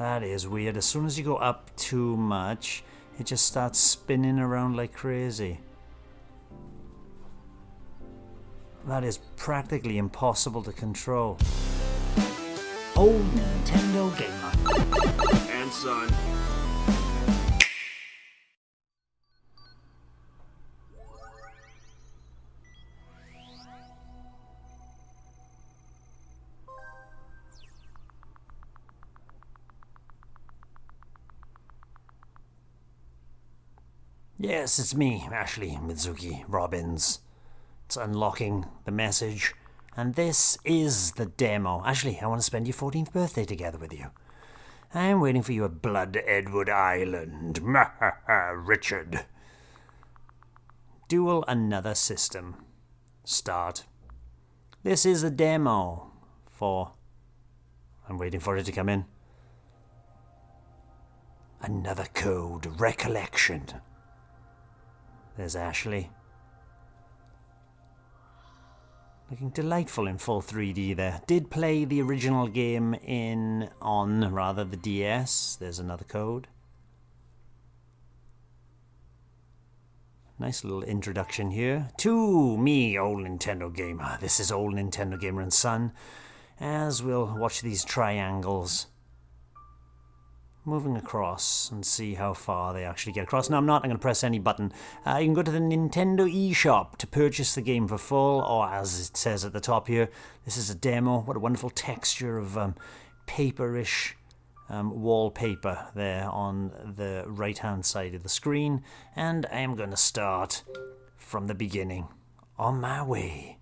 That is weird. As soon as you go up too much, it just starts spinning around like crazy. That is practically impossible to control. Old Nintendo gamer. And son. Yes, it's me, Ashley Mizuki Robbins. It's unlocking the message. And this is the demo. Ashley, I want to spend your 14th birthday together with you. I'm waiting for you at Blood Edward Island. Richard. Duel another system. Start. This is the demo for... I'm waiting for it to come in. Another code. Recollection. There's Ashley. Looking delightful in full 3D there. Did play the original game on the DS. There's another code. Nice little introduction here. To me, Old Nintendo Gamer. This is Old Nintendo Gamer and Son. As we'll watch these triangles moving across and see how far they actually get across. No, I'm not. I'm going to press any button. You can go to the Nintendo eShop to purchase the game for full, or as it says at the top here, this is a demo. What a wonderful texture of paperish wallpaper there on the right-hand side of the screen. And I am going to start from the beginning. On my way.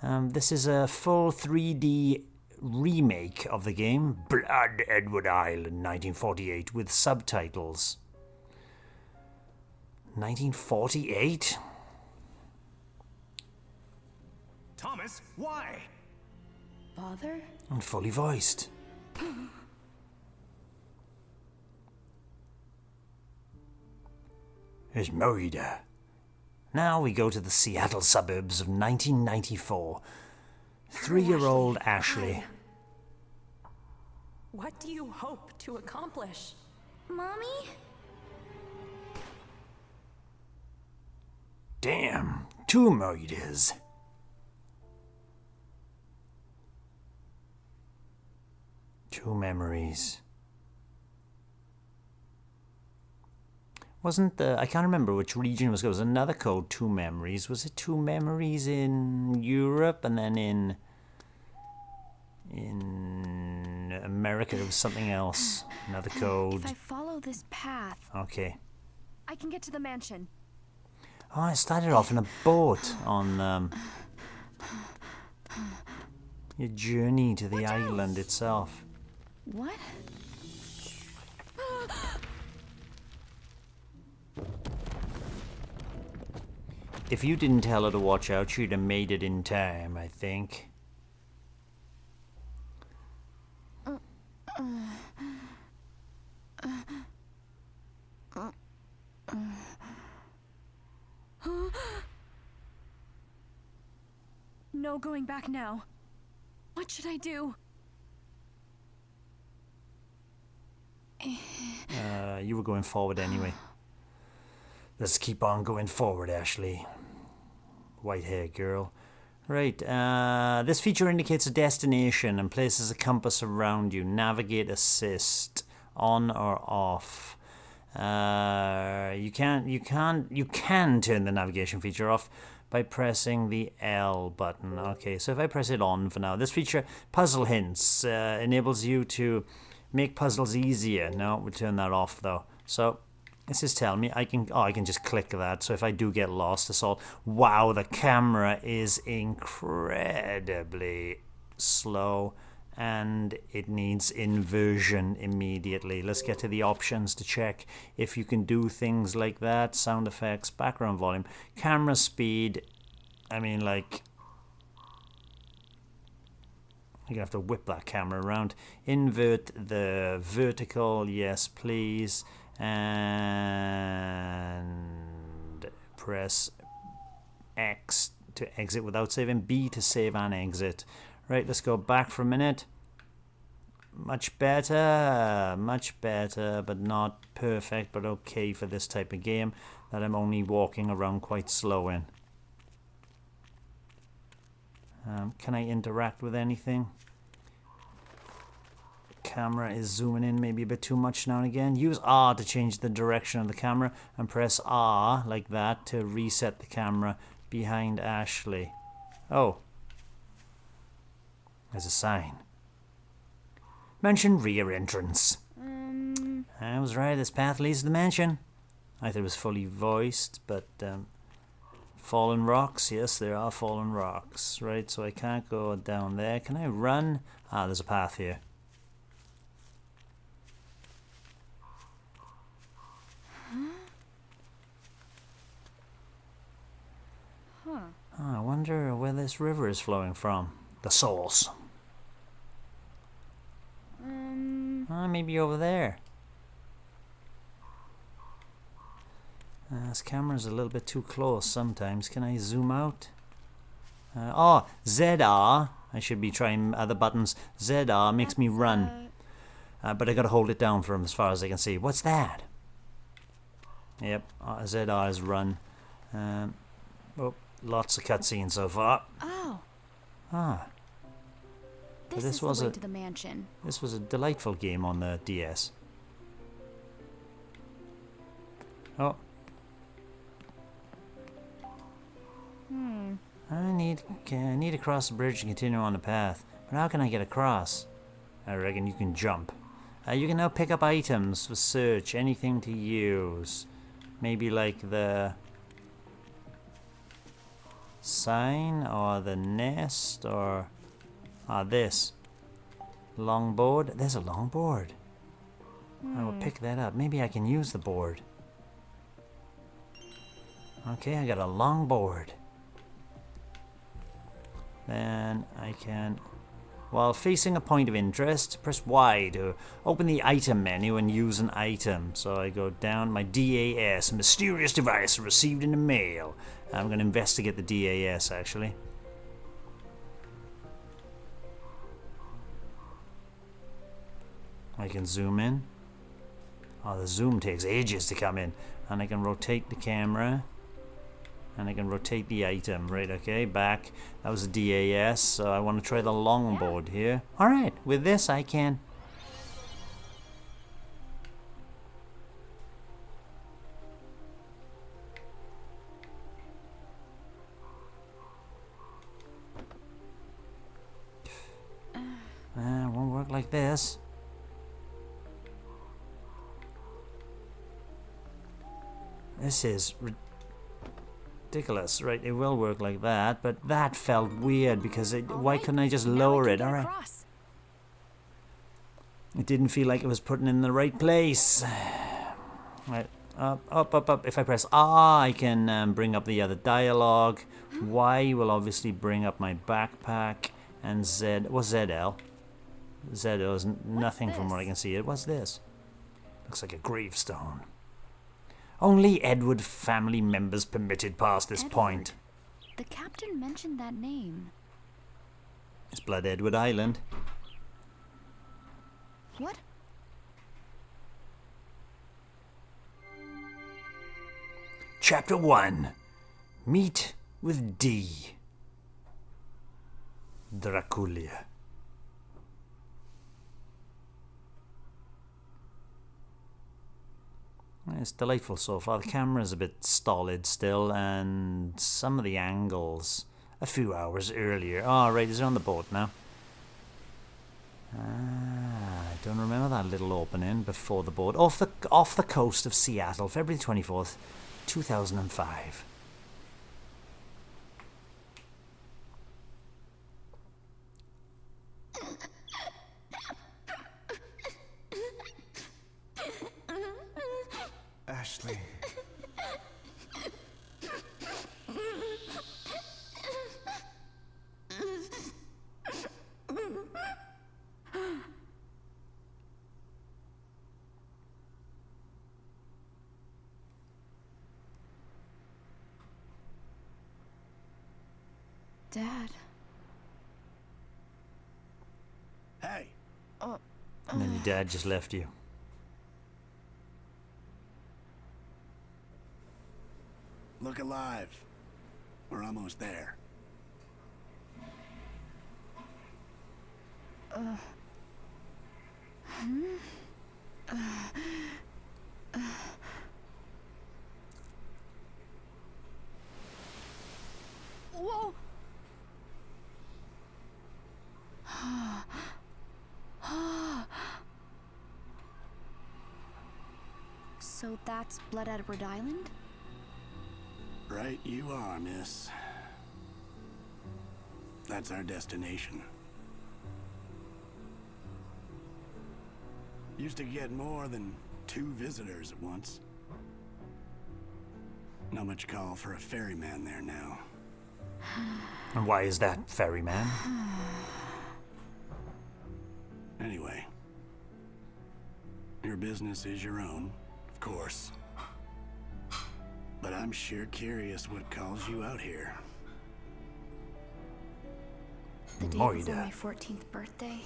This is a full 3D remake of the game, Blood Edward Island 1948, with subtitles. 1948? Thomas, why? Father? And fully voiced. Here's Moida. Now we go to the Seattle suburbs of 1994. 3-year-old Ashley. What do you hope to accomplish? Mommy? Damn, 2 Moidas. Two memories. Wasn't I can't remember which region it was. It was another code, 2 memories. Was it 2 memories in Europe and then in America there was something else. Another code. If I follow this path, Okay. I can get to the mansion. Oh, I started off in a boat on your journey to the island itself. What? If you didn't tell her to watch out, she'd have made it in time, I think. No going back now. What should I do? You were going forward anyway. Let's keep on going forward, Ashley. White-haired girl. Right, this feature indicates a destination and places a compass around you. Navigate assist, on or off. You can turn the navigation feature off by pressing the L button. Okay, so if I press it on for now, this feature, puzzle hints, enables you to make puzzles easier. No, we'll turn that off though. So this is telling me I can just click that. So if I do get lost, it's all, wow, the camera is incredibly slow and it needs inversion immediately. Let's get to the options to check if you can do things like that. Sound effects, background volume, camera speed. I mean, like, you're gonna have to whip that camera around. Invert the vertical, yes please, and press X to exit without saving, B to save and exit. Right, let's go back for a minute. much better, but not perfect, but okay for this type of game that I'm only walking around quite slow in. Can I interact with anything? Camera is zooming in maybe a bit too much now and again. Use R to change the direction of the camera and press R like that to reset the camera behind Ashley. Oh. There's a sign. Mansion rear entrance. I was right, this path leads to the mansion. I thought it was fully voiced, but fallen rocks, yes, there are fallen rocks. Right, so I can't go down there. Can I run? Ah, there's a path here. Oh, I wonder where this river is flowing from. The source. Maybe over there. This camera's a little bit too close sometimes. Can I zoom out? Oh, ZR. I should be trying other buttons. ZR makes me run. But I gotta hold it down from as far as I can see. What's that? Yep, ZR is run. Oh, lots of cutscenes so far. Oh. Ah. This is the way to the mansion. This was a delightful game on the DS. Oh. I need to cross the bridge and continue on the path. But how can I get across? I reckon you can jump. You can now pick up items for search. Anything to use. Maybe like the sign or the nest or this. Longboard. There's a longboard. I will pick that up. Maybe I can use the board. Okay, I got a longboard. Then I can, while facing a point of interest, press Y to open the item menu and use an item. So I go down my DAS, mysterious device received in the mail. I'm going to investigate the DAS actually. I can zoom in. Oh, the zoom takes ages to come in. And I can rotate the camera. And I can rotate the item. Right, okay, back. That was the DAS, so I want to try the longboard here. Alright, with this I can... won't work like this. This is ridiculous, right? It will work like that, but that felt weird because why couldn't I just lower it? All right. It didn't feel like it was putting in the right place. Right, up. If I press R, I can bring up the other dialogue. Y will obviously bring up my backpack, and Z. What's ZL? ZL is nothing from what I can see. What's this? Looks like a gravestone. Only Edward family members permitted past this point. The captain mentioned that name. It's Blood Edward Island. What? Chapter 1. Meet with D. Dracula. It's delightful so far. The camera's a bit stolid still, and some of the angles a few hours earlier. Oh, right, is it on the boat now? I don't remember that little opening before the boat. Off the coast of Seattle, February 24th, 2005. Ashley. Dad. Hey. And then your dad just left you. Look alive. We're almost there. Whoa! So that's Blood Edward Island? Right you are, miss. That's our destination. Used to get more than 2 visitors at once. Not much call for a ferryman there now. And why is that, ferryman? Anyway, your business is your own, of course. But I'm sure curious what calls you out here. The day More you before dad. my 14th birthday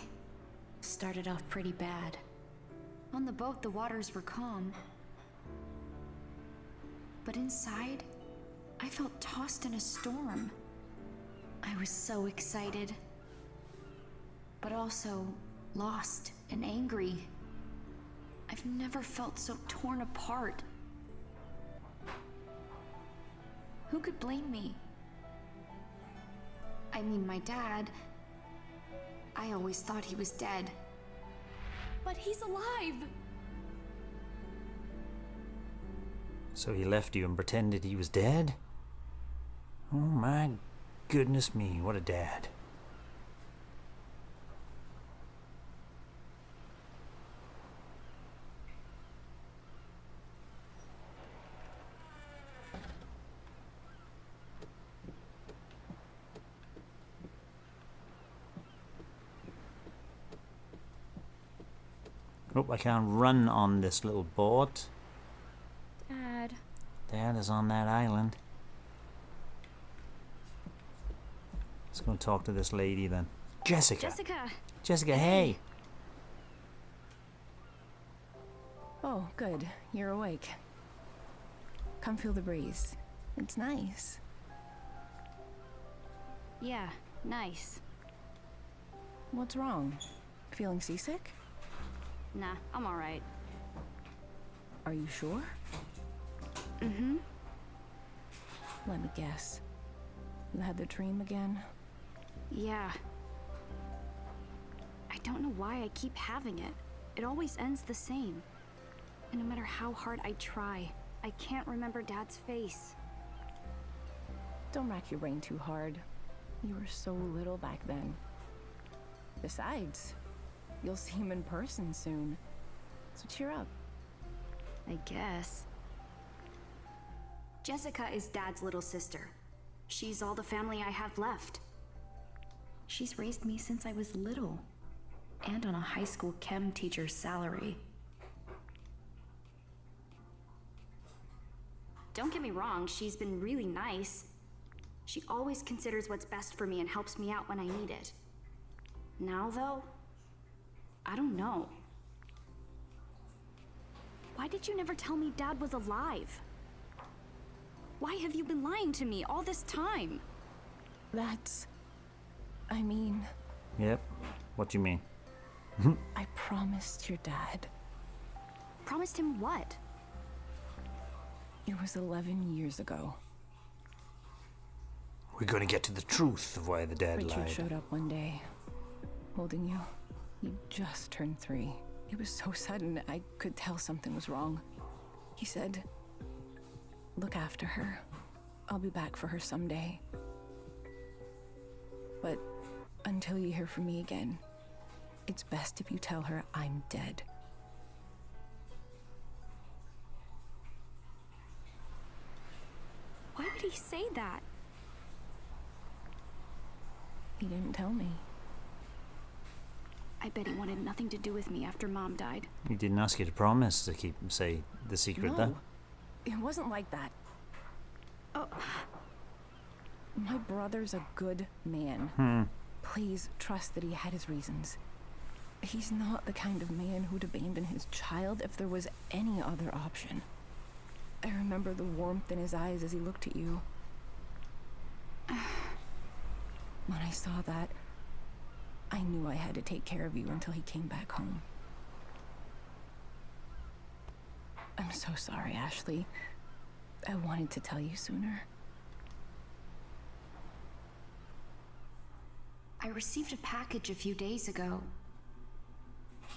started off pretty bad. On the boat, the waters were calm. But inside, I felt tossed in a storm. I was so excited, but also lost and angry. I've never felt so torn apart. Who could blame me? I mean, my dad. I always thought he was dead. But he's alive! So he left you and pretended he was dead? Oh my goodness me, what a dad. Oh, I can't run on this little boat. Dad. Dad is on that island. Let's go and talk to this lady then. Jessica. Jessica! Jessica, hey. Oh, good. You're awake. Come feel the breeze. It's nice. Yeah, nice. What's wrong? Feeling seasick? Nah, I'm alright. Are you sure? Mm-hmm. Let me guess. You had the dream again? Yeah. I don't know why I keep having it. It always ends the same. And no matter how hard I try, I can't remember Dad's face. Don't rack your brain too hard. You were so little back then. Besides, you'll see him in person soon. So cheer up. I guess. Jessica is Dad's little sister. She's all the family I have left. She's raised me since I was little, and on a high school chem teacher's salary. Don't get me wrong, she's been really nice. She always considers what's best for me and helps me out when I need it. Now, though, I don't know. Why did you never tell me Dad was alive? Why have you been lying to me all this time? I mean, Yep. What do you mean? I promised your dad. Promised him what? It was 11 years ago. We're going to get to the truth of why the dad Richard lied. showed up one day, holding you. You just turned 3. It was so sudden, I could tell something was wrong. He said, "Look after her. I'll be back for her someday. But until you hear from me again, it's best if you tell her I'm dead." Why would he say that? He didn't tell me. I bet he wanted nothing to do with me after Mom died. He didn't ask you to promise to say the secret then? No, it wasn't like that. Oh, My brother's a good man. Please trust that he had his reasons. He's not the kind of man who'd abandon his child if there was any other option. I remember the warmth in his eyes as he looked at you. When I saw that, I knew I had to take care of you until he came back home. I'm so sorry, Ashley. I wanted to tell you sooner. I received a package a few days ago.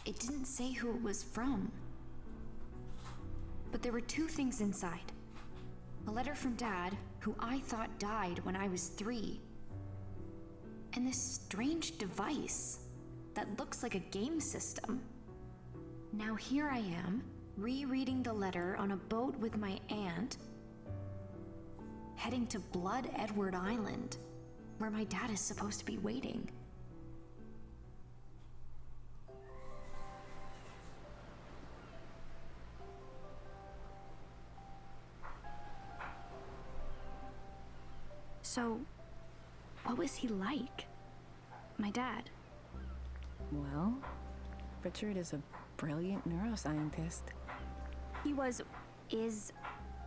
It didn't say who it was from. But there were two things inside. A letter from Dad, who I thought died when I was 3. And this strange device that looks like a game system. Now here I am, rereading the letter on a boat with my aunt, heading to Blood Edward Island, where my dad is supposed to be waiting. So, what was he like? My dad? Well, Richard is a brilliant neuroscientist. He is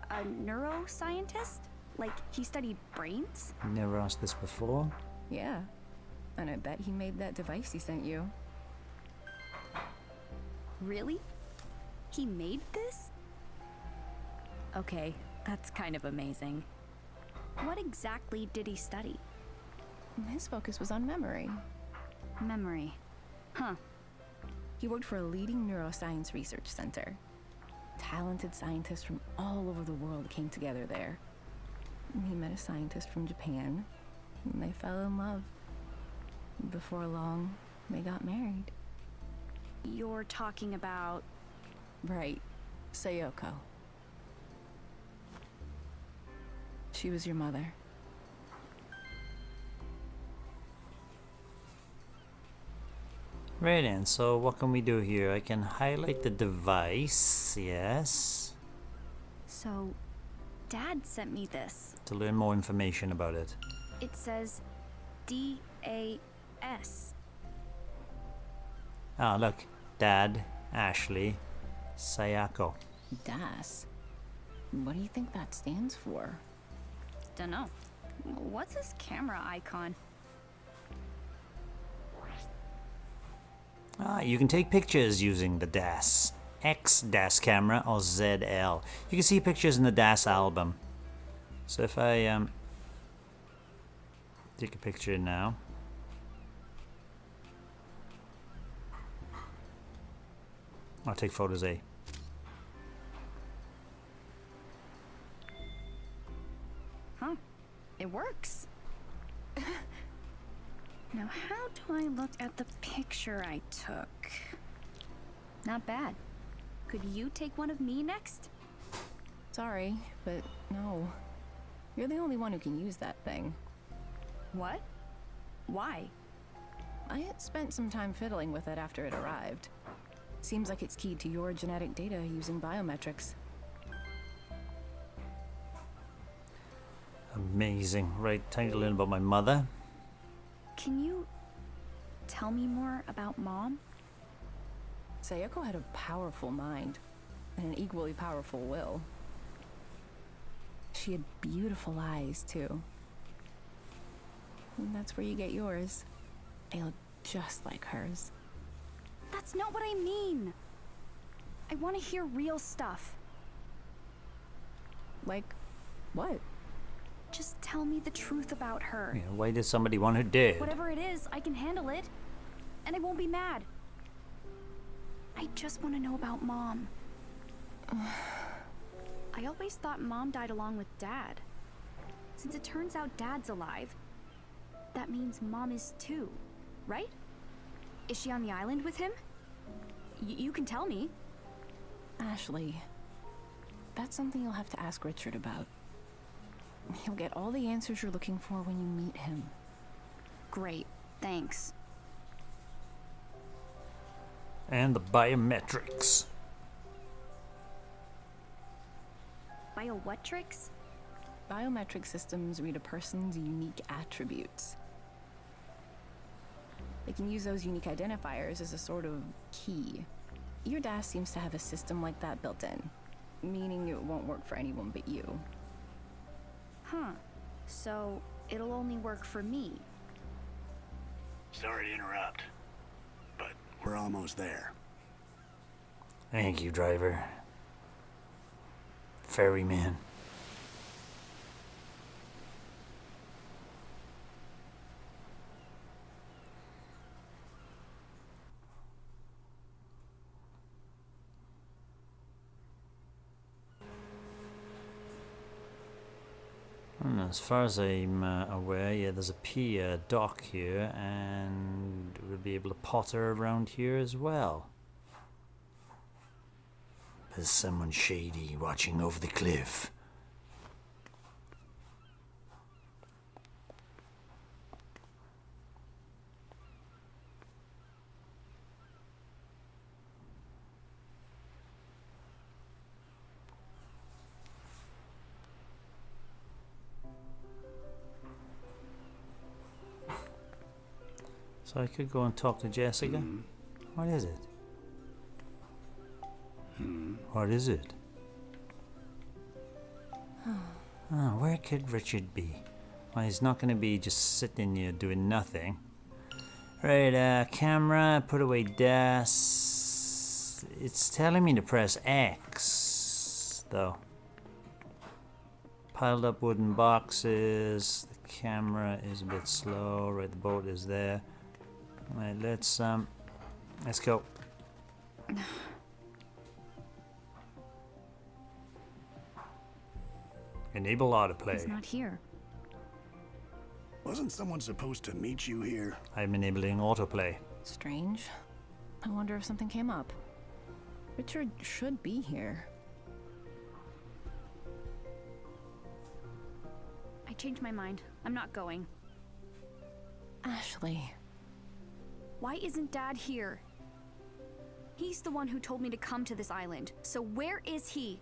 a neuroscientist? Like, he studied brains? Never asked this before. Yeah, and I bet he made that device he sent you. Really? He made this? Okay, that's kind of amazing. What exactly did he study? His focus was on memory. Memory. Huh. He worked for a leading neuroscience research center. Talented scientists from all over the world came together there. He met a scientist from Japan, and they fell in love. Before long, they got married. You're talking about... Right, Sayoko. She was your mother. Right then, so what can we do here? I can highlight the device, yes, So, Dad sent me this. to learn more information about it. It says DAS. Ah, look, Dad, Ashley, Sayako. DAS. What do you think that stands for? Dunno. What's his camera icon? Ah, you can take pictures using the DAS. X DAS camera or ZL. You can see pictures in the DAS album. So if I take a picture now. I'll take photos A. Huh. It works. Now, how do I look at the picture I took? Not bad. Could you take one of me next? Sorry, but no. You're the only one who can use that thing. What? Why? I had spent some time fiddling with it after it arrived. Seems like it's keyed to your genetic data using biometrics. Amazing. Right, time to learn about my mother. Can you tell me more about Mom? Sayoko had a powerful mind and an equally powerful will. She had beautiful eyes, too. And that's where you get yours. They look just like hers. That's not what I mean. I want to hear real stuff. Like, what? Just tell me the truth about her. Yeah, why did somebody want her dead? Whatever it is, I can handle it. And I won't be mad. I just want to know about Mom. I always thought Mom died along with Dad. Since it turns out Dad's alive, that means Mom is too, right? Is she on the island with him? You can tell me. Ashley, that's something you'll have to ask Richard about. He'll get all the answers you're looking for when you meet him. Great, thanks. And the biometrics. Bio what tricks? Biometric systems read a person's unique attributes. They can use those unique identifiers as a sort of key. Your DAS seems to have a system like that built in, meaning it won't work for anyone but you. Huh. So, it'll only work for me. Sorry to interrupt, but we're almost there. Thank you, driver. Ferryman. And as far as I'm aware, yeah, there's a pier dock here, and we'll be able to potter around here as well. There's someone shady watching over the cliff. So I could go and talk to Jessica. What is it? What is it? Oh, where could Richard be? Well, he's not going to be just sitting here doing nothing. Right, camera, put away DAS. It's telling me to press X, though. Piled up wooden boxes. The camera is a bit slow. Right, the boat is there. Right, let's go. Enable autoplay. He's not here. Wasn't someone supposed to meet you here? I'm enabling autoplay. Strange. I wonder if something came up. Richard should be here. I changed my mind. I'm not going. Ashley. Why isn't Dad here? He's the one who told me to come to this island. So where is he?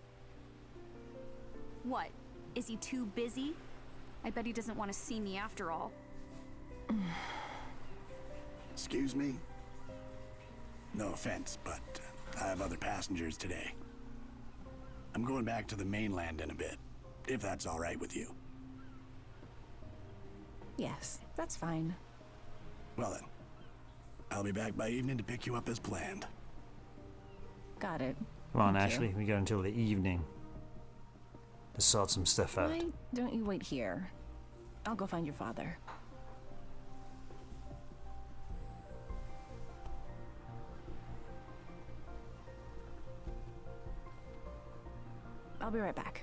What? Is he too busy? I bet he doesn't want to see me after all. Excuse me? No offense, but I have other passengers today. I'm going back to the mainland in a bit, if that's all right with you. Yes, that's fine. Well then, I'll be back by evening to pick you up as planned. Got it. Come on, Thank you. Ashley. We got until the evening to sort some stuff out. Why don't you wait here? I'll go find your father. I'll be right back.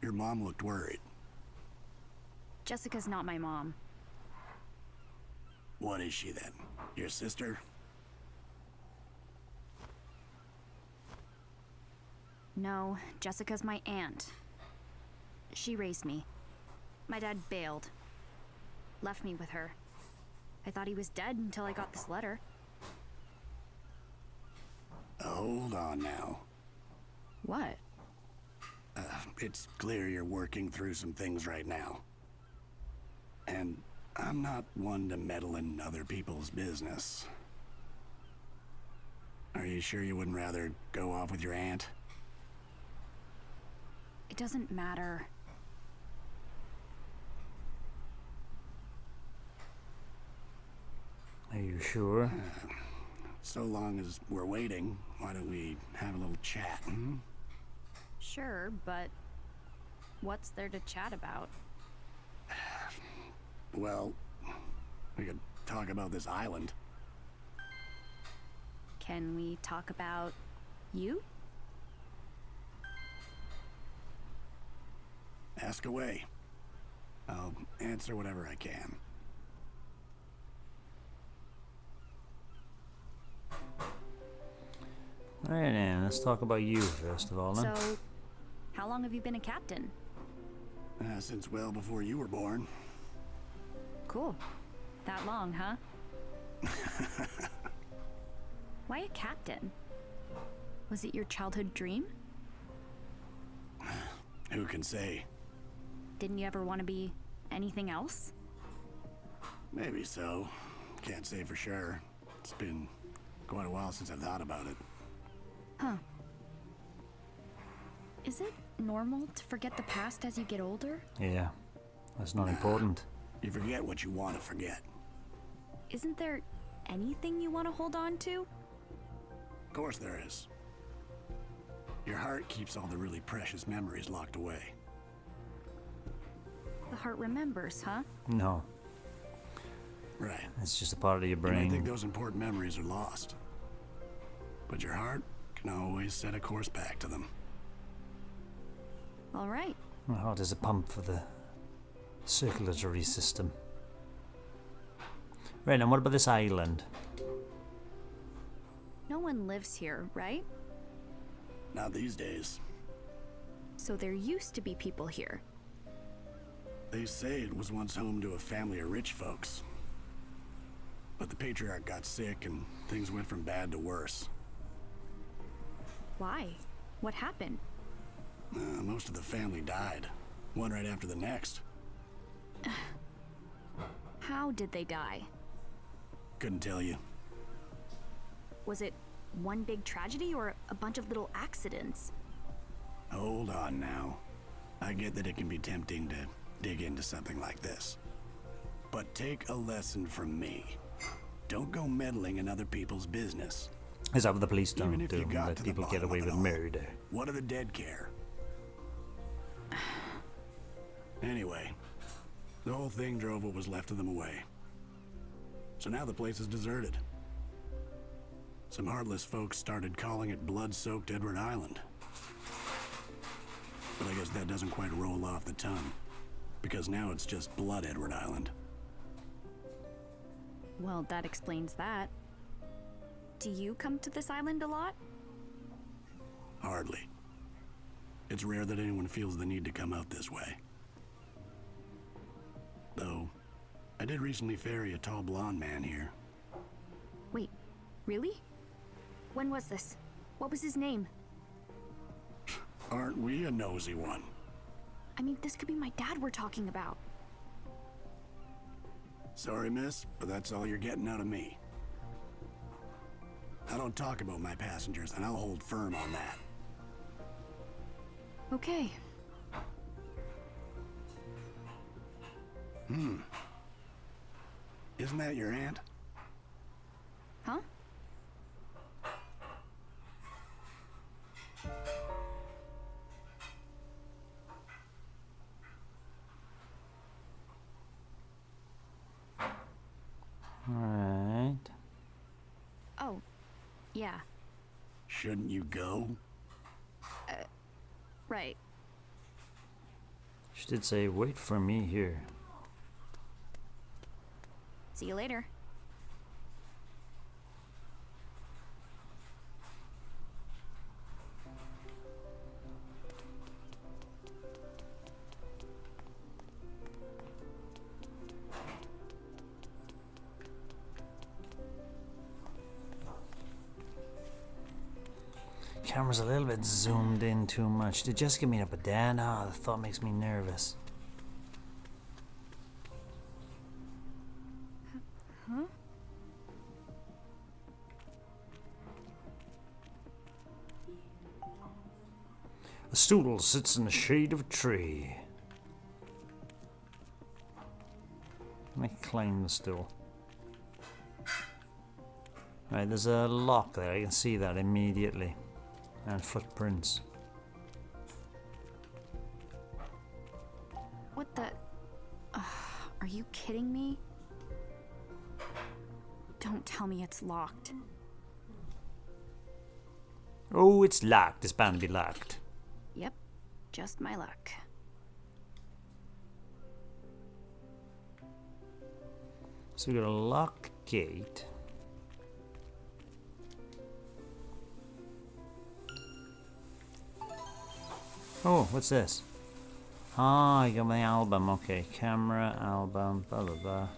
Your mom looked worried. Jessica's not my mom. What is she then? Your sister? No, Jessica's my aunt. She raised me. My dad bailed. Left me with her. I thought he was dead until I got this letter. Hold on now. What? It's clear you're working through some things right now. And I'm not one to meddle in other people's business. Are you sure you wouldn't rather go off with your aunt? It doesn't matter. Are you sure? So long as we're waiting, why don't we have a little chat, hmm? Sure, but what's there to chat about? Well, we could talk about this island. Can we talk about you? Ask away. I'll answer whatever I can. Alright then, let's talk about you first of all then. So, how long have you been a captain? Since well before you were born. Cool. That long, huh? Why a captain? Was it your childhood dream? Who can say? Didn't you ever want to be anything else? Maybe so. Can't say for sure. It's been quite a while since I've thought about it. Huh. Is it normal to forget the past as you get older? Yeah, that's not important. You forget what you want to forget. Isn't there anything you want to hold on to? Of course there is. Your heart keeps all the really precious memories locked away. The heart remembers, huh? No, Right. it's just a part of your You might brain. think those important memories are lost. But your heart can always set a course back to them. All right. My heart is a pump for the circulatory system. Right, and what about this island? No one lives here, right? Not these days. So there used to be people here. They say it was once home to a family of rich folks. But the patriarch got sick and things went from bad to worse. Why? What happened? Most of the family died, one right after the next. How did they die? Couldn't tell you. Was it one big tragedy or a bunch of little accidents? Hold on now. I get that it can be tempting to dig into something like this. But take a lesson from me. Don't go meddling in other people's business. Is that what the police Even don't if do? you got Let to the people get bottom away of it with all. murder. What do the dead care? Anyway, the whole thing drove what was left of them away. So now the place is deserted. Some heartless folks started calling it blood-soaked Edward Island. But I guess that doesn't quite roll off the tongue, because now it's just Blood Edward Island. Well, that explains that. Do you come to this island a lot? Hardly. It's rare that anyone feels the need to come out this way. Though, I did recently ferry a tall blonde man here. Wait, really? When was this? What was his name? Aren't we a nosy one? I mean, this could be my dad we're talking about. Sorry, miss, but that's all you're getting out of me. I don't talk about my passengers, and I'll hold firm on that. Okay. Isn't that your aunt? Huh? Alright. Oh, yeah, Shouldn't you go? right. She did say, wait for me here. See you later. Camera's a little bit zoomed in too much. Did Jessica mean up a Dan? Ah, the thought makes me nervous. A stool sits in the shade of a tree. Can I climb the stool? Right, there's a lock there. I can see that immediately. And footprints. What the? Are you kidding me? Don't tell me it's locked. Oh, it's locked. It's bound to be locked. Yep, just my luck. So we got a locked gate. Oh, what's this? Ah, I got my album. Okay, camera, album, blah blah blah.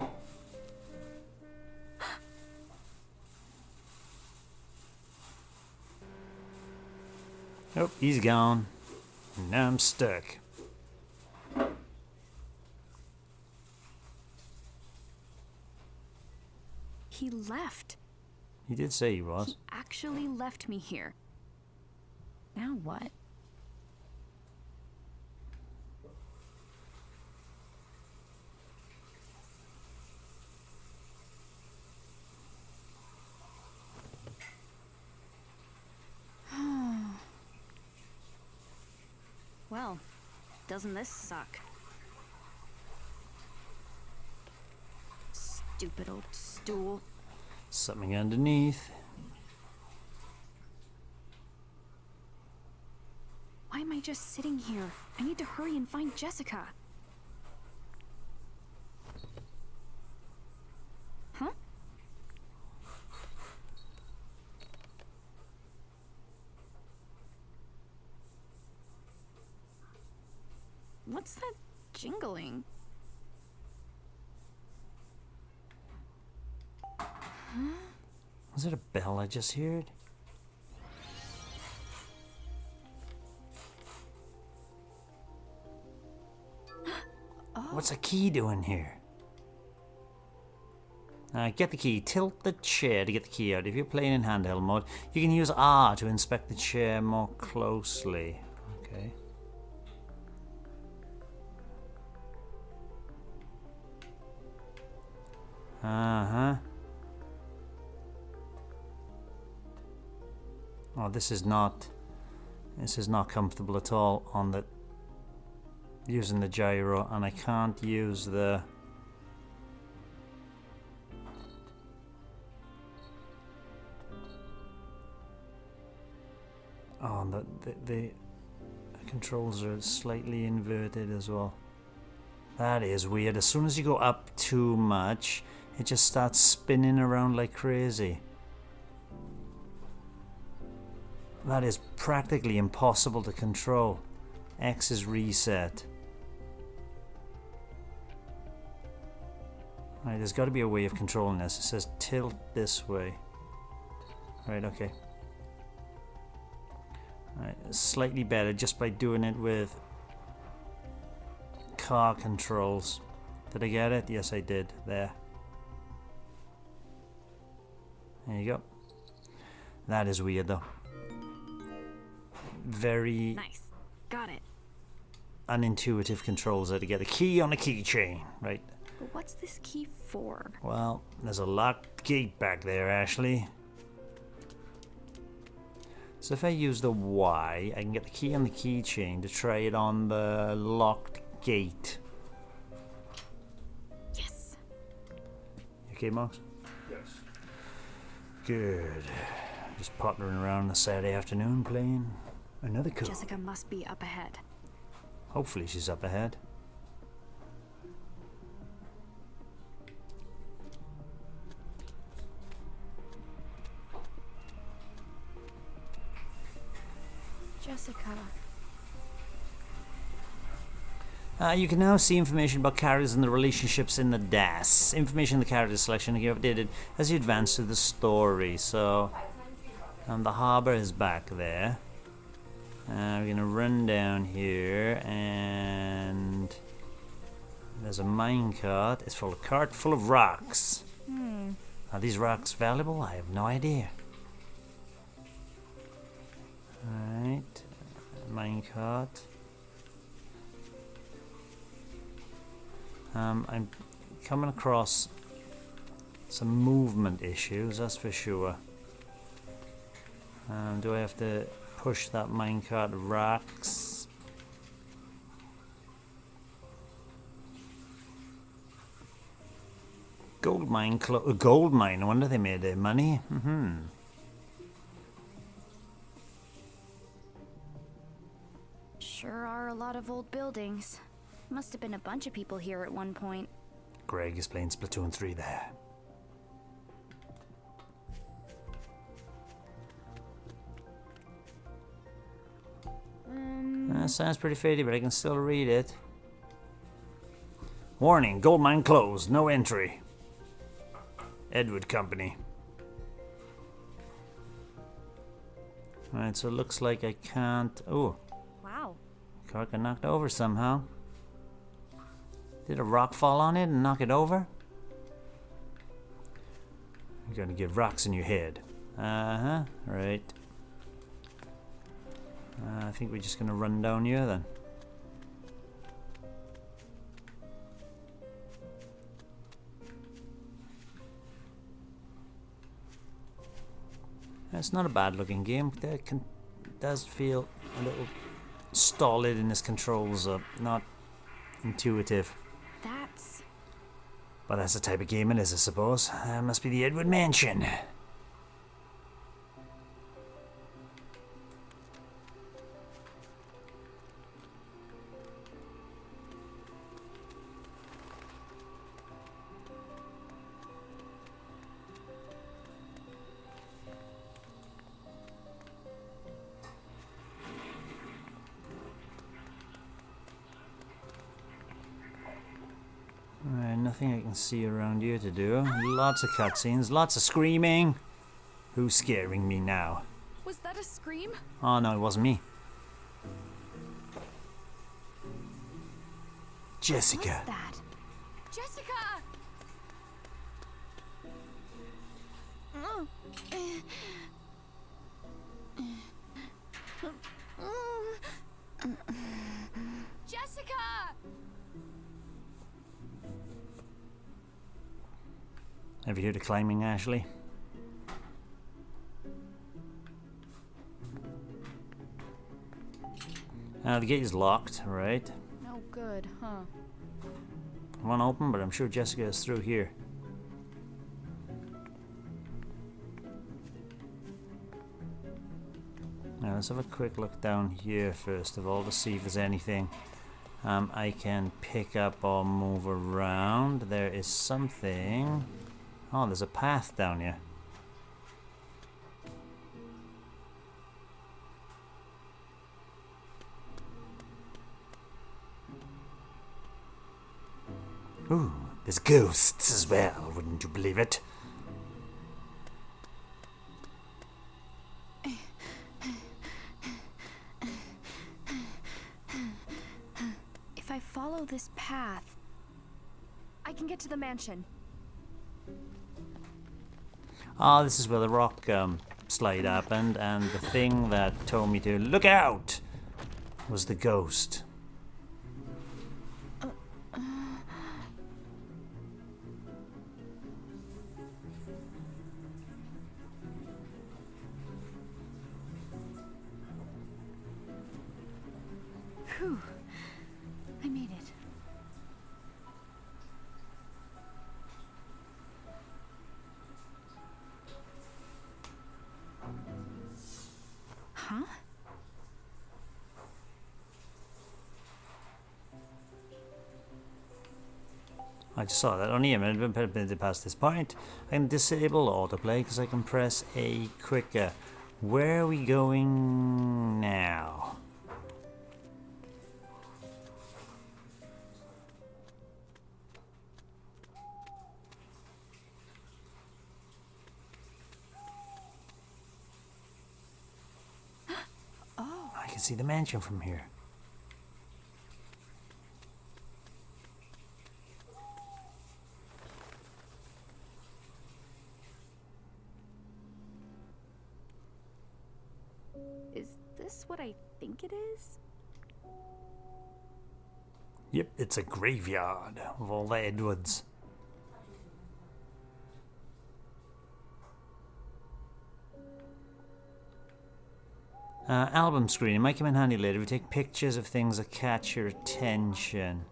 Oh, he's gone. Now I'm stuck. He left. He did say he was. He actually left me here. Now what? Well, doesn't this suck? Stupid old stool. Something underneath. Why am I just sitting here? I need to hurry and find Jessica. Huh? What's that jingling? Was it a bell I just heard? What's a key doing here? Get the key. Tilt the chair to get the key out. If you're playing in handheld mode, you can use R to inspect the chair more closely. Okay. Uh-huh. Oh, this is not comfortable at all on the using the gyro, and I can't use the the controls are slightly inverted as well. That is weird. As soon as you go up too much, it just starts spinning around like crazy. That is practically impossible to control. X is reset. Right, there's got to be a way of controlling this. It says tilt this way. Right, okay. Right, slightly better just by doing it with car controls. Did I get it? Yes, I did. There. There you go. That is weird though. Very Nice. Got it. unintuitive controls there to get a key on a keychain, right? But what's this key for? Well, there's a locked gate back there, Ashley. So if I use the Y, I can get the key on the keychain to try it on the locked gate. Yes. You okay, Max? Yes. Good. Just pottering around on a Saturday afternoon playing another code. Jessica must be up ahead. Hopefully she's up ahead. Jessica. You can now see information about characters and the relationships in the DAS. Information in the character selection can be updated as you advance through the story. So, the harbour is back there. We're going to run down here, and there's a minecart. It's full of cart full of rocks. Are these rocks valuable? I have no idea. Alright, minecart. I'm coming across some movement issues, that's for sure. Do I have to push that minecart rocks? Gold mine, gold mine. I wonder if they made their money. Sure are a lot of old buildings. Must have been a bunch of people here at one point. Greg is playing Splatoon 3 there. That sounds pretty faded, but I can still read it. Warning, gold mine closed, no entry. Edward Company. Right, so it looks like I can't... Oh, Wow. car got knocked over somehow. Did a rock fall on it and knock it over? You're gonna get rocks in your head. Uh-huh, right. I think we're just gonna run down here then. It's not a bad looking game. It does feel a little stolid in its controls, not intuitive. That's... But that's the type of game it is, I suppose. Must be the Edward Mansion. Alright, nothing I can see around here to do. Lots of cutscenes, lots of screaming. Who's scaring me now? Was that a scream? Oh no, it wasn't me. Jessica. What's that? Jessica! Jessica! Have you heard of climbing, Ashley? The gate is locked, right? no good, huh? I want to open, but I'm sure Jessica is through here. Now let's have a quick look down here first of all to see if there's anything I can pick up or move around. There is something. Oh, there's a path down here. Ooh, there's ghosts as well, wouldn't you believe it? If I follow this path, I can get to the mansion. Ah, this is where the rock slide happened, and the thing that told me to look out was the ghost. Whew. I made it. Huh? I just saw that only a minute past this point. I can disable autoplay because I can press A quicker. Where are we going now? I can see the mansion from here. Is this what I think it is? Yep, it's a graveyard of all the Edwards. Album screen. It might come in handy later. We take pictures of things that catch your attention.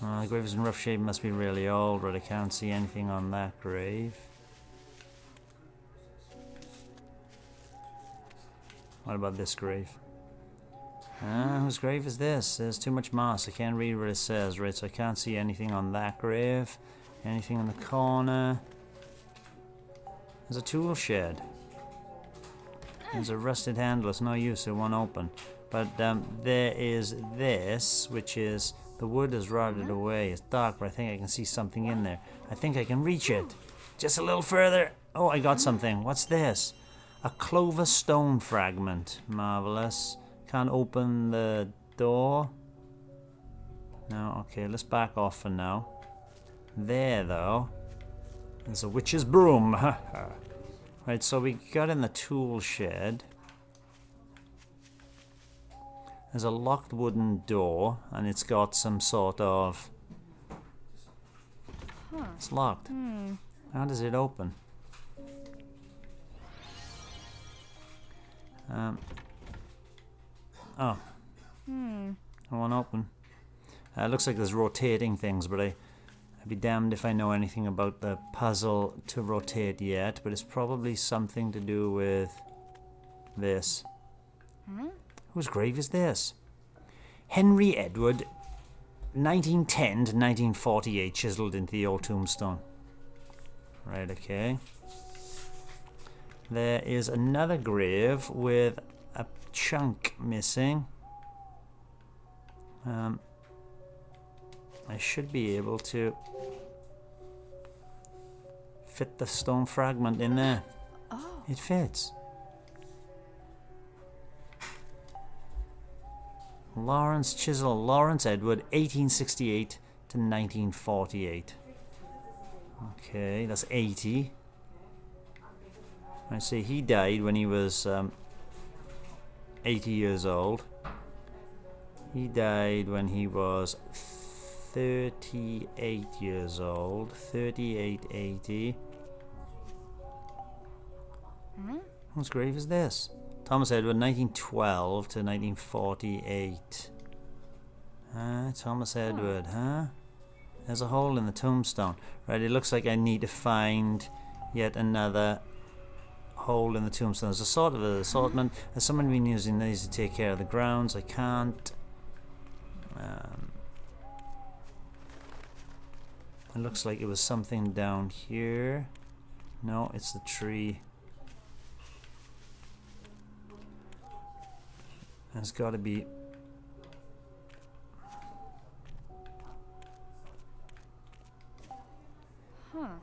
The grave is in rough shape, must be really old, but I can't see anything on that grave. What about this grave? Whose grave is this? There's too much moss. I can't read what it says, right? So I can't see anything on that grave. Anything in the corner. There's a tool shed. There's a rusted handle. It's no use. It won't open. But there is this, which is the wood has rotted away. It's dark, but I think I can see something in there. I think I can reach it. Just a little further. Oh, I got something. What's this? A clover stone fragment. Marvelous. Can't open the door. No, okay, let's back off for now. There, though. There's a witch's broom. Right, so we got in the tool shed. There's a locked wooden door, and it's got some sort of... It's locked. How does it open? Oh. I won't open. It looks like there's rotating things, but I'd be damned if I know anything about the puzzle to rotate yet, but it's probably something to do with this. Whose grave is this? Henry Edward, 1910 to 1948, chiseled into the old tombstone. Right, okay. There is another grave with a chunk missing. I should be able to fit the stone fragment in there. Oh. It fits. Lawrence Chisel, Lawrence Edward, 1868 to 1948. Okay, that's 80. I see he died when he was 80 years old. He died when he was 38 years old. 38, 80. Whose grave is this? Thomas Edward, 1912 to 1948. Thomas Edward, huh? There's a hole in the tombstone. Right, it looks like I need to find yet another hole in the tombstone. There's a sort of an assortment. Has someone been using these to take care of the grounds? I can't. It looks like it was something down here. No, it's the tree. There's got to be...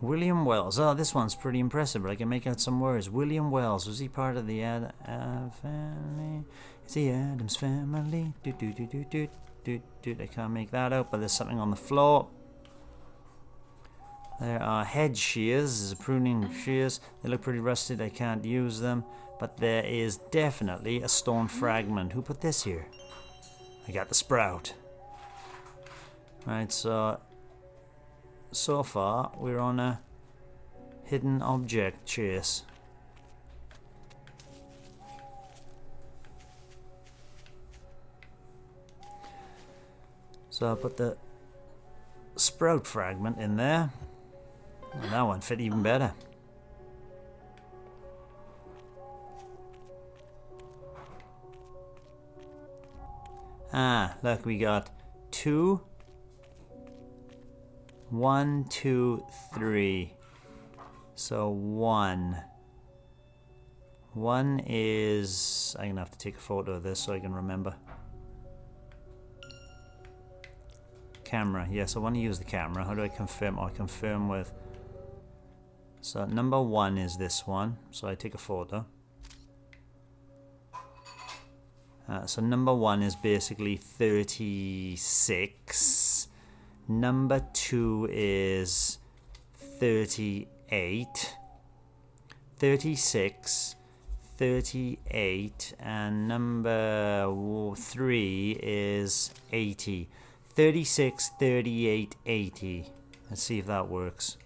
William Wells. Oh, this one's pretty impressive, but I can make out some words. William Wells. Was he part of the family? Is he Adam's family? I can't make that out, but there's something on the floor. There are hedge shears. There's a pruning shears. They look pretty rusted. I can't use them. But there is definitely a stone fragment. Who put this here? I got the sprout. Right, so far we're on a hidden object chase. So I'll put the sprout fragment in there. And that one fit even better. Ah, look, we got 2, 1, 2, 3. So 1. 1 is... I'm gonna have to take a photo of this so I can remember. Camera. Yes, I want to use the camera. How do I confirm? I confirm with... So number 1 is this one. So I take a photo. So number 1 is basically 36. Number 2 is 38. 36, 38, and number 3 is 80. 36, 38, 80. Let's see if that works.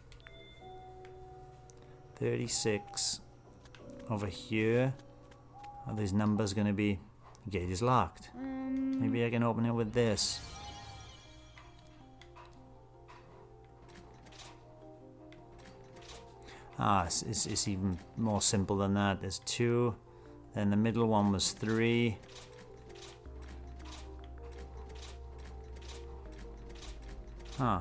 36 over here. Are these numbers going to be... The gate is locked. Maybe I can open it with this. Ah, it's even more simple than that. There's 2. Then the middle one was 3. Huh.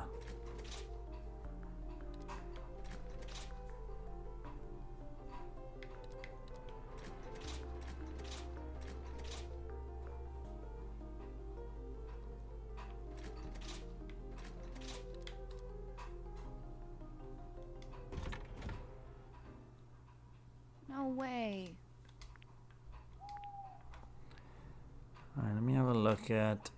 way. Alright, let me have a look at...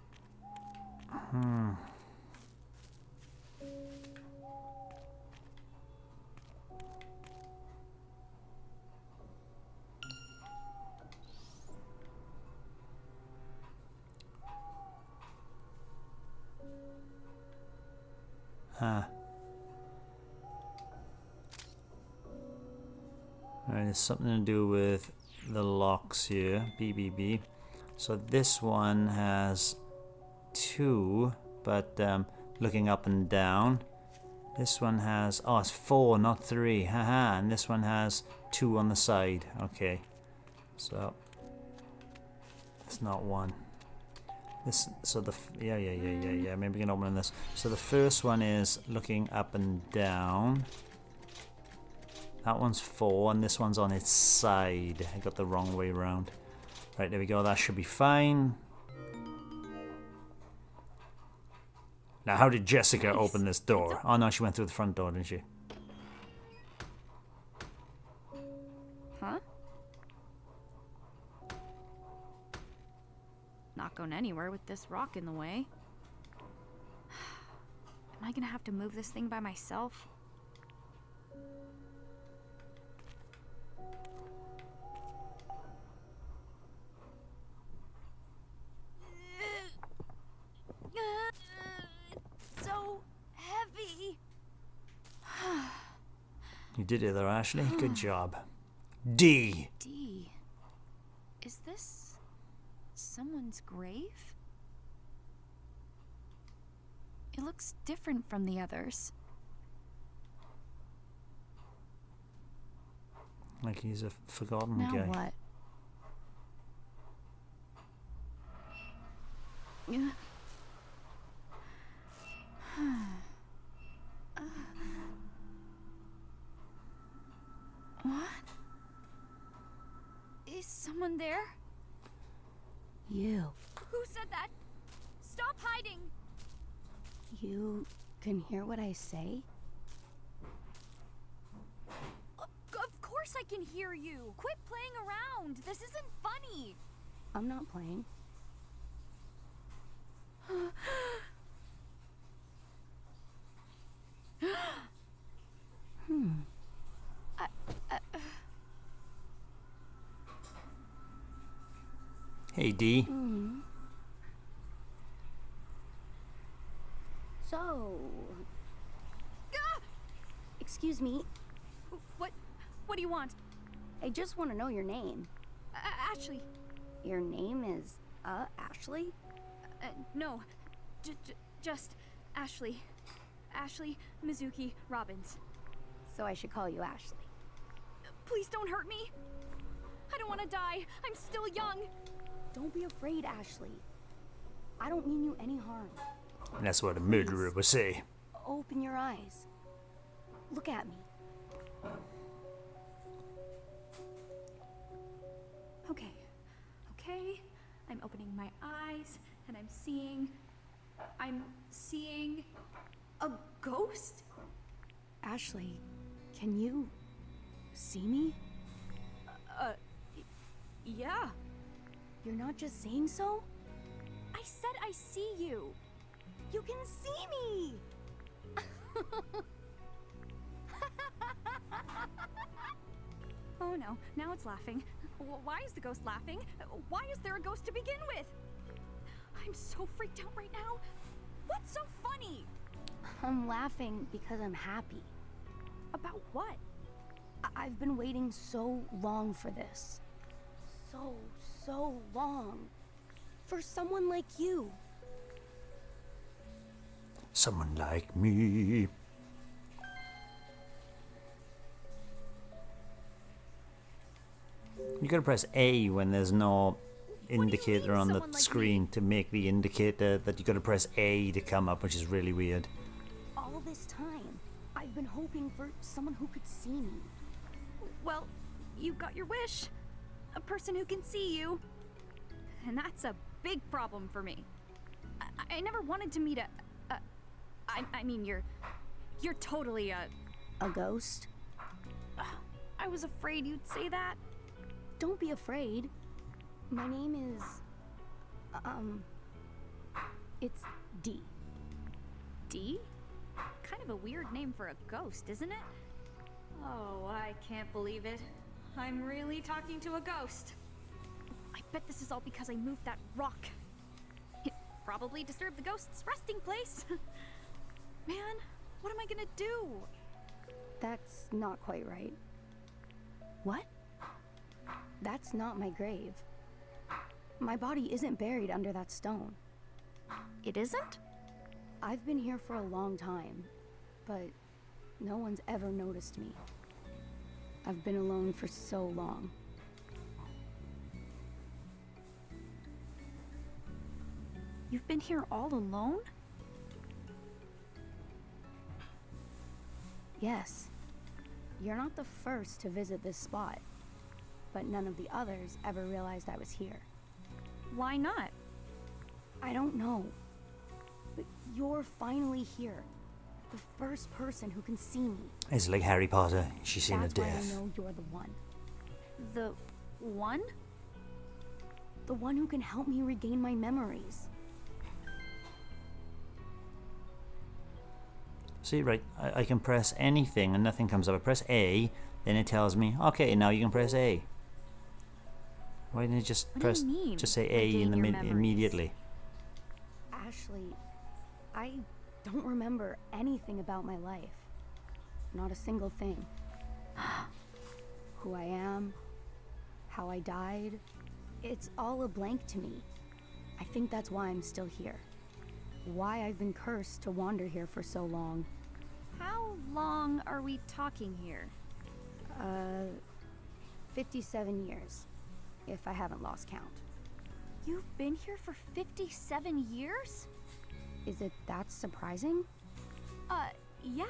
Huh. Alright, it's something to do with the locks here. BBB. So this one has 2, but looking up and down. This one has, oh, it's 4, not 3. Haha, and this one has 2 on the side. Okay, so it's not 1. This, so the, yeah. Maybe we can open this. So the first one is looking up and down. That one's 4, and this one's on its side. I got the wrong way around. Right, there we go. That should be fine. Now, how did Jessica open this door? Oh no, she went through the front door, didn't she? Huh? Not going anywhere with this rock in the way. Am I gonna have to move this thing by myself? It's so heavy. You did it there, Ashley. Good job. D. D. Is this someone's grave? It looks different from the others. Like he's a forgotten Now guy. what? What? Is someone there? You. Who said that? Stop hiding! You can hear what I say? Of course I can hear you! Quit playing around! This isn't funny! I'm not playing. Hey, D. So... Excuse me, What do you want? I just want to know your name. Ashley. Your name is, Ashley? No. Just Ashley. Ashley Mizuki Robbins. So I should call you Ashley. Please don't hurt me. I don't want to die. I'm still young. Don't be afraid, Ashley. I don't mean you any harm. And that's what a murderer would say. Open your eyes. Look at me. Okay. I'm opening my eyes and I'm seeing a ghost? Ashley, can you see me? Yeah. You're not just saying so? I said I see you. You can see me! Oh no, now it's laughing. Why is the ghost laughing? Why is there a ghost to begin with? I'm so freaked out right now. What's so funny? I'm laughing because I'm happy. About what? I've been waiting so long for this. So long. For someone like you. Someone like me. You gotta press A when there's no indicator on the someone like screen to make the indicator that you gotta press A to come up, which is really weird. All this time, I've been hoping for someone who could see me. Well, you got your wish. A person who can see you. And that's a big problem for me. I never wanted to meet I mean, you're totally A ghost? I was afraid you'd say that. don't be afraid. My name is... It's Dee. Dee? Kind of a weird name for a ghost, isn't it? Oh, I can't believe it. I'm really talking to a ghost. I bet this is all because I moved that rock. It probably disturbed the ghost's resting place. Man, what am I gonna do? That's not quite right. What? That's not my grave. My body isn't buried under that stone. It isn't? I've been here for a long time, but no one's ever noticed me. I've been alone for so long. You've been here all alone? Yes. You're not the first to visit this spot, but none of the others ever realized I was here. Why not? I don't know. But you're finally here. The first person who can see me. It's like Harry Potter. She's seen a That's why death. I know you're the one. The one? The one who can help me regain my memories. See, right, I can press anything and nothing comes up. I press A, then it tells me, okay, now you can press A. Why didn't it just What do press, you mean, just say A regain in the your memories? immediately? Ashley, I don't remember anything about my life. Not a single thing. Who I am, how I died, it's all a blank to me. I think that's why I'm still here. Why I've been cursed to wander here for so long. How long are we talking here? 57 years, if I haven't lost count. You've been here for 57 years? Is it that surprising? Yeah,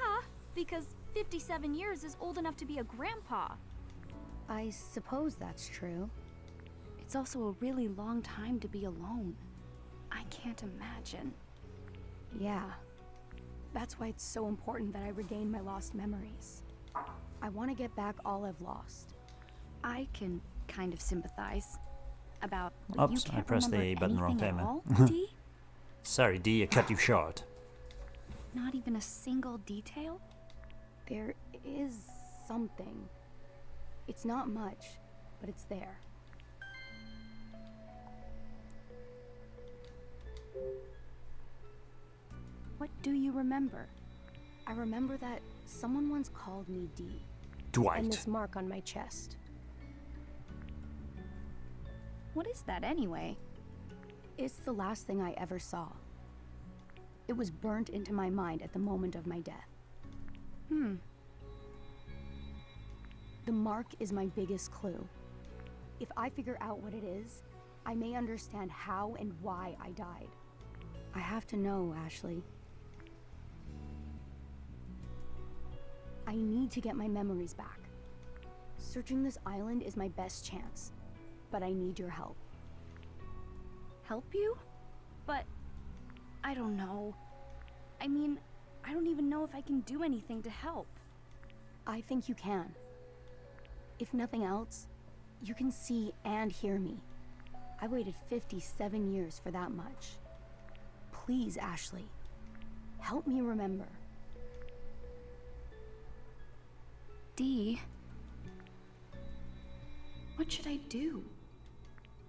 because 57 years is old enough to be a grandpa. I suppose that's true. It's also a really long time to be alone. I can't imagine. Yeah. That's why it's so important that I regain my lost memories. I want to get back all I've lost. I can kind of sympathize about what you Oops, I can't pressed the remember A button the wrong anything time. at all, Dee? Sorry, D, I cut you short. Not even a single detail? There is something. It's not much, but it's there. What do you remember? I remember that someone once called me Dee. Dwight. And this mark on my chest. What is that anyway? It's the last thing I ever saw. It was burnt into my mind at the moment of my death. The mark is my biggest clue. If I figure out what it is, I may understand how and why I died. I have to know, Ashley. I need to get my memories back. Searching this island is my best chance, but I need your help. Help you? But I don't know. I mean, I don't even know if I can do anything to help. I think you can. If nothing else, you can see and hear me. I waited 57 years for that much. Please, Ashley, help me remember. Dee, what should I do?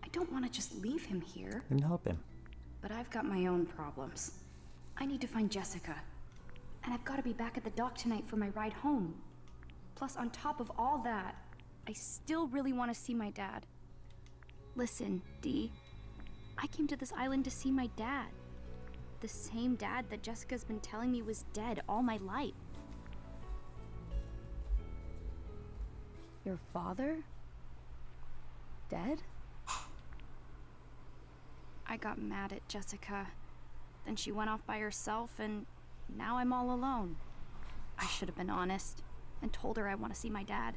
I don't want to just leave him here, Didn't help him. but I've got my own problems. I need to find Jessica, and I've got to be back at the dock tonight for my ride home. Plus, on top of all that, I still really want to see my dad. Listen, Dee, I came to this island to see my dad. The same dad that Jessica's been telling me was dead all my life. Your father? Dead? I got mad at Jessica. Then she went off by herself, and now I'm all alone. I should have been honest and told her I want to see my dad.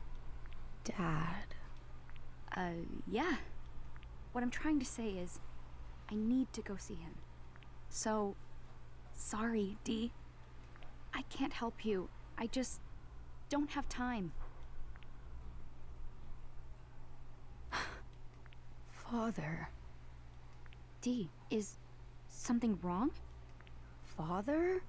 Dad. Yeah. What I'm trying to say is, I need to go see him. So, sorry, Dee. I can't help you. I just don't have time. Father. Dee, is something wrong? Father?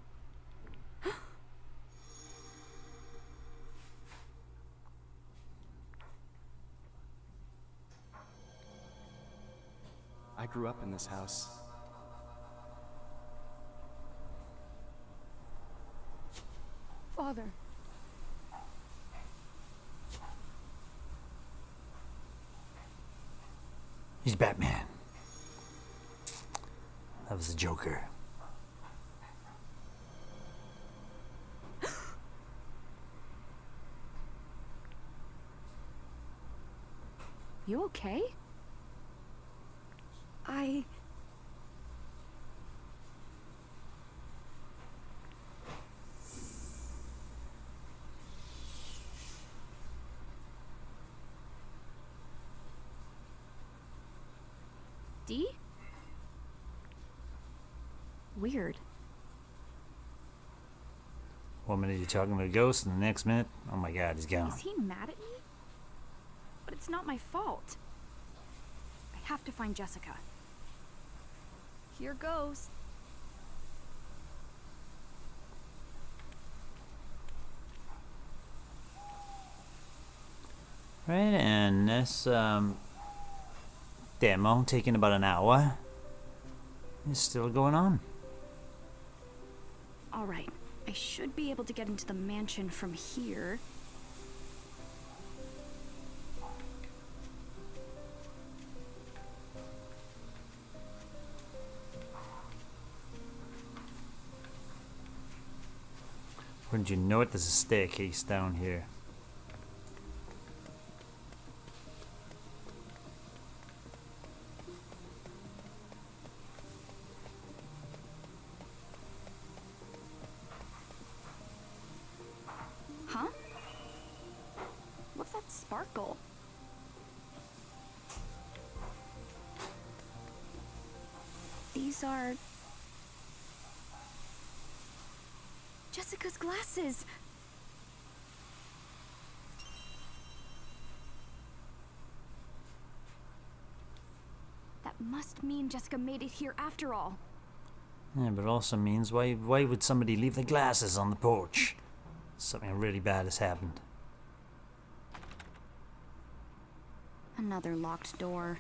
I grew up in this house. Father. He's Batman. That was the Joker. You okay? Dee? Weird. 1 minute you're talking about a ghost, and the next minute, oh my god, he's gone. Is he mad at me? But it's not my fault. I have to find Jessica. Here goes. Right, and this demo taking about an hour is still going on. Alright, I should be able to get into the mansion from here. Wouldn't you know it, there's a staircase down here. Huh? What's that sparkle? These are... Jessica's glasses! That must mean Jessica made it here after all. Yeah, but it also means why would somebody leave the glasses on the porch? Something really bad has happened. Another locked door.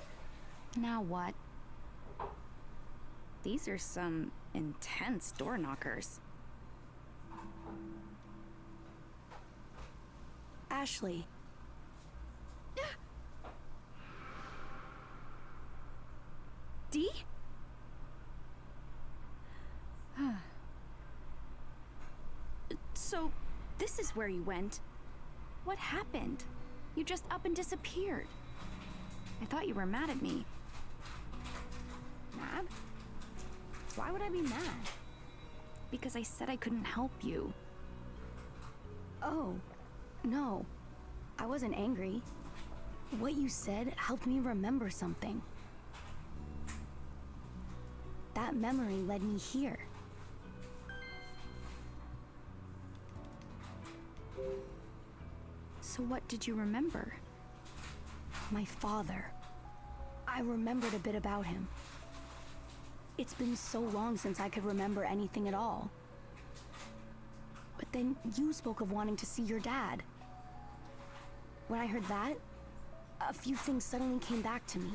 Now what? These are some intense door knockers. Ashley. Dee? So, this is where you went. What happened? You just up and disappeared. I thought you were mad at me. Mad? Why would I be mad? Because I said I couldn't help you. Oh, no. I wasn't angry. What you said helped me remember something. That memory led me here. So what did you remember? My father. I remembered a bit about him. It's been so long since I could remember anything at all. But then you spoke of wanting to see your dad. When I heard that, a few things suddenly came back to me.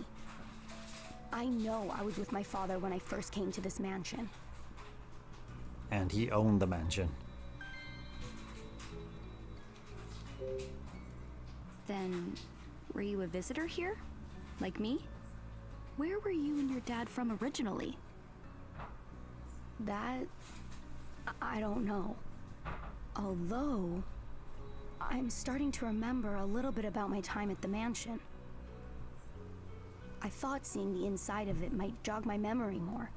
I know I was with my father when I first came to this mansion. And he owned the mansion. Then, were you a visitor here? Like me? Where were you and your dad from originally? That... I don't know. Although... I'm starting to remember a little bit about my time at the mansion. I thought seeing the inside of it might jog my memory more.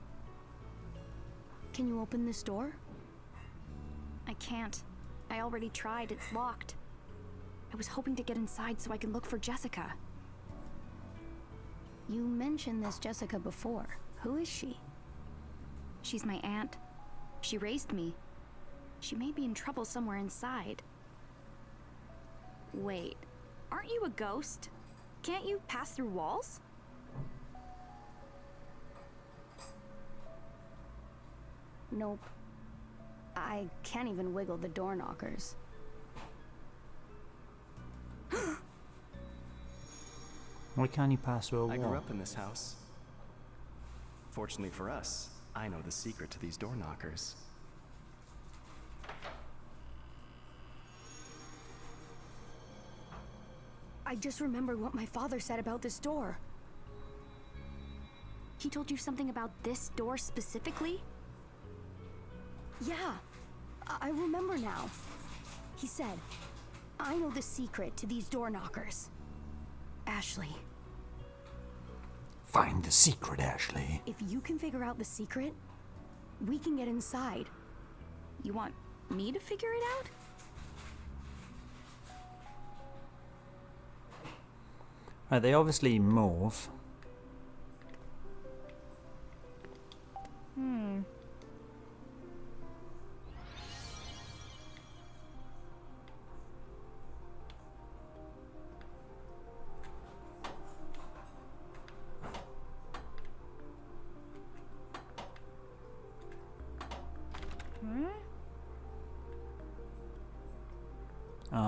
Can you open this door? I can't. I already tried. It's locked. I was hoping to get inside so I can look for Jessica. You mentioned this Jessica before. Who is she? She's my aunt. She raised me. She may be in trouble somewhere inside. Wait, aren't you a ghost? Can't you pass through walls? Nope. I can't even wiggle the door knockers. Why can't he pass through a I wall? grew up in this house. Fortunately for us, I know the secret to these door knockers. I just remembered what my father said about this door. He told you something about this door specifically? Yeah, I remember now. He said, I know the secret to these door knockers. Ashley, Find the secret, Ashley. if you can figure out the secret, we can get inside. You want me to figure it out? Right, they obviously move.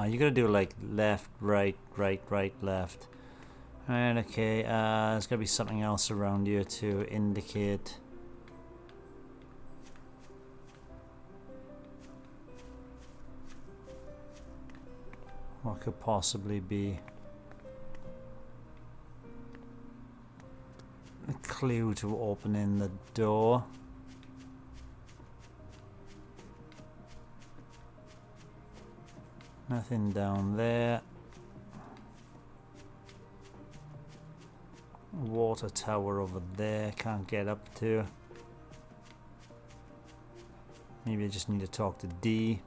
You gotta do like left, right, right, right, left. Right, okay, there's gotta be something else around here to indicate. What could possibly be a clue to opening the door? Nothing down there. Water tower over there, can't get up to. Maybe I just need to talk to D.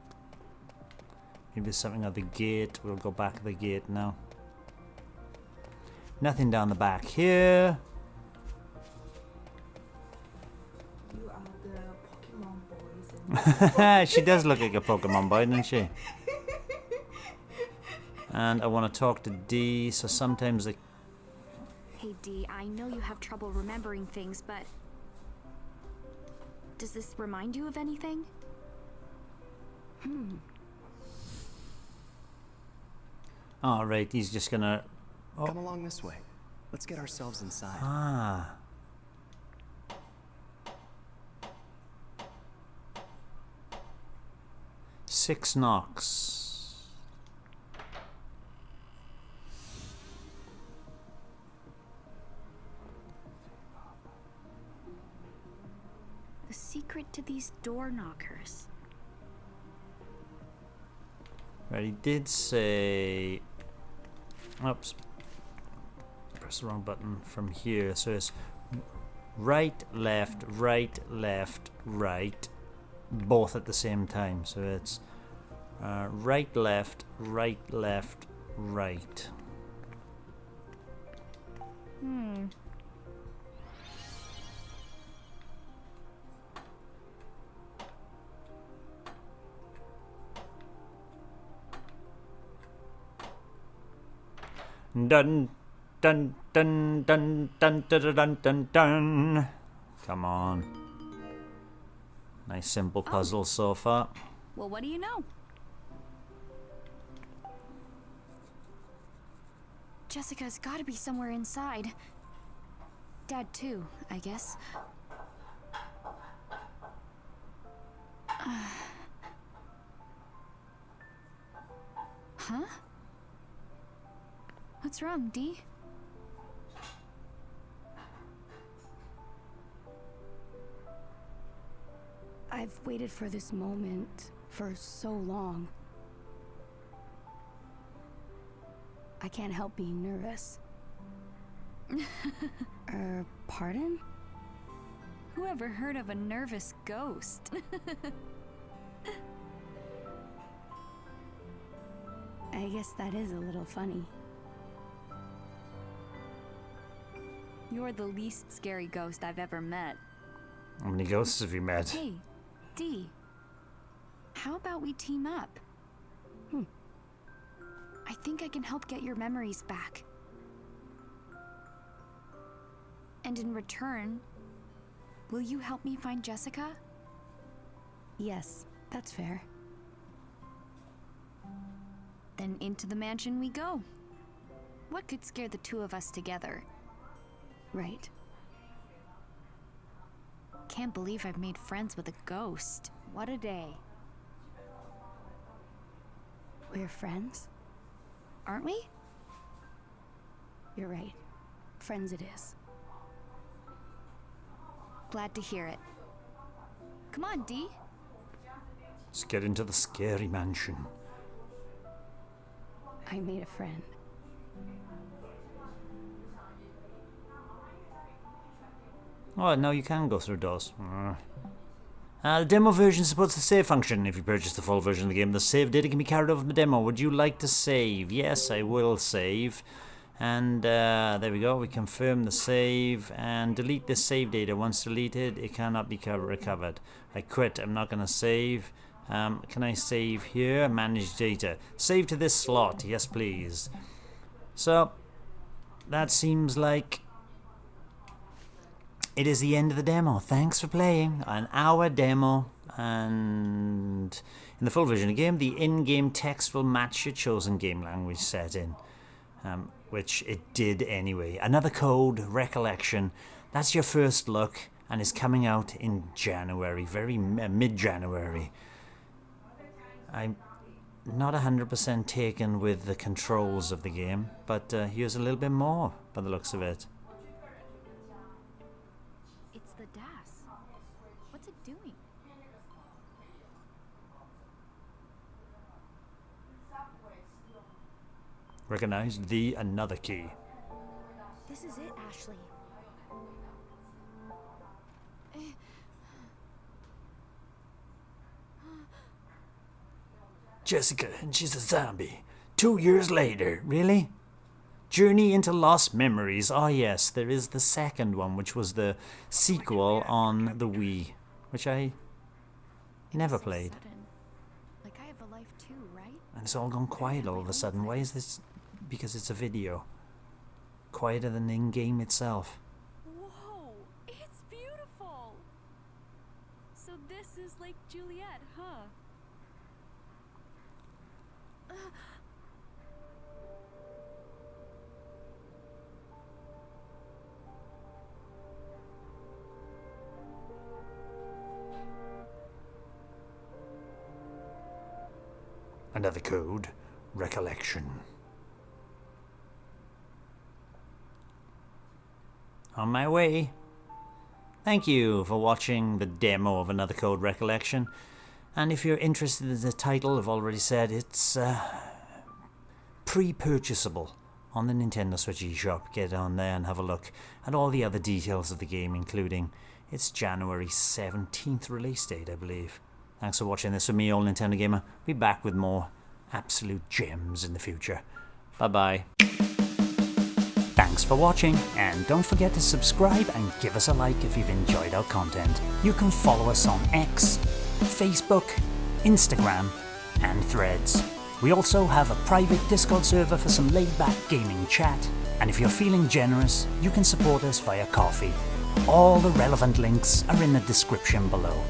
Maybe there's something at the gate. We'll go back to the gate now. Nothing down the back here. You are the Pokemon boys. She does look like a Pokemon boy, doesn't she? And I want to talk to D, so sometimes the... Hey Dee, I know you have trouble remembering things, but... Does this remind you of anything? Oh, right, he's just gonna... Oh. Come along this way. Let's get ourselves inside. Ah. Six knocks. The secret to these door knockers. Right, he did say... Oops. Press the wrong button from here. So it's right, left, right, left, right. Both at the same time. So it's right, left, right, left, right. Dun dun dun dun dun dun dun dun dun. Come on. Nice simple puzzle so far. Well, what do you know? Jessica's gotta be somewhere inside. Dad too, I guess. Huh? What's wrong, Dee? I've waited for this moment for so long. I can't help being nervous. Pardon? Whoever heard of a nervous ghost? I guess that is a little funny. You're the least scary ghost I've ever met. How many ghosts have you met? Hey, Dee. How about we team up? I think I can help get your memories back. And in return, will you help me find Jessica? Yes, that's fair. Then into the mansion we go. What could scare the two of us together? Right. Can't believe I've made friends with a ghost. What a day. We're friends? Aren't we? You're right. Friends it is. Glad to hear it. Come on, Dee. Let's get into the scary mansion. I made a friend. Oh, now you can go through doors. The demo version supports the save function. If you purchase the full version of the game, the save data can be carried over from the demo. Would you like to save? Yes, I will save. And there we go. We confirm the save and delete this save data. Once deleted, it cannot be recovered. I quit. I'm not going to save. Can I save here? Manage data. Save to this slot. Yes, please. So, that seems like it is the end of the demo. Thanks for playing. An hour demo. And in the full version of the game, the in-game text will match your chosen game language setting. Which it did anyway. Another Code, Recollection. That's your first look and is coming out in January. Very mid-January. I'm not 100% taken with the controls of the game, but here's a little bit more by the looks of it. It's the DAS. What's it doing? Recognize the another key. This is it, Ashley. Jessica, and she's a zombie. 2 years later. Really? Journey into Lost Memories. Oh yes, there is the second one, which was the sequel on the Wii, which I never played. Like I have a life too, right? And it's all gone quiet all of a sudden. Why is this? Because it's a video. Quieter than in-game itself. Whoa, it's beautiful. So this is Lake Juliet, huh? Another Code, Recollection. On my way. Thank you for watching the demo of Another Code, Recollection. And if you're interested in the title, I've already said it's pre-purchasable on the Nintendo Switch eShop. Get on there and have a look at all the other details of the game, including its January 17th release date, I believe. Thanks for watching this with me, Old Nintendo Gamer. Be back with more absolute gems in the future. Bye-bye. Thanks for watching, and don't forget to subscribe and give us a like if you've enjoyed our content. You can follow us on X, Facebook, Instagram, and Threads. We also have a private Discord server for some laid-back gaming chat, and if you're feeling generous, you can support us via Ko-fi. All the relevant links are in the description below.